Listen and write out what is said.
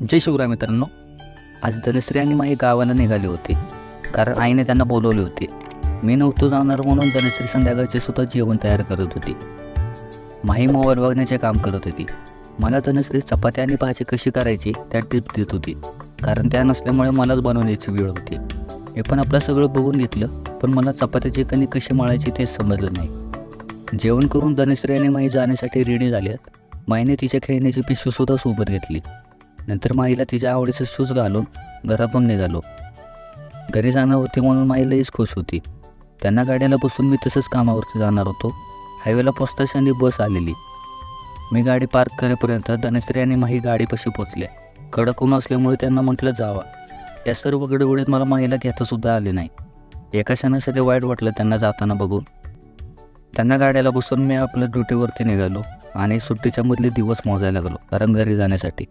जय शिवराय मित्रांनो, आज धनश्री आणि माही गावाला निघाले होते कारण आईने त्यांना बोलवले होते. मी नव्हतो जाणार म्हणून धनश्री संध्याकाळचे सुद्धा जेवण तयार करत होती. माही मोबाईल बघण्याचे काम करत होती. मला धनश्री चपाती आणि भाजी कशी करायची त्या टिप्स देत होती कारण त्या नसल्यामुळे मलाच बनवण्याची वेळ होती. मी पण आपलं सगळं बघून घेतलं, पण मला चपात्याची कणी कशी मळायची ते समजलं नाही. जेवण करून धनश्री आणि माही जाण्यासाठी रेडी झाल्यात. माईने तिच्या खेळण्याची पिशवीसुद्धा सोबत घेतली. नंतर माईला तिच्या आवडीचे शूज घालून घरातून निघालो. घरी जाणार होते म्हणून माई लईच खुश होती. त्यांना गाड्याला बसून मी तसंच कामावरती जाणार होतो. हायवेला पोचताच आणि बस आलेली. मी गाडी पार्क करेपर्यंत धनश्री आणि माही गाडीपाशी पोचल्या. कडक ऊन असल्यामुळे त्यांना म्हटलं जावा. या सर्व गडबडीत मला माईला घेतासुद्धा आले नाही. एका क्षणासाठी वाईट वाटलं त्यांना जाताना बघून. त्यांना गाड्याला बसून मी आपल्या ड्युटीवरती निघालो आणि सुट्टीच्या मधले दिवस मोजायला लागलो कारण घरी जाण्यासाठी.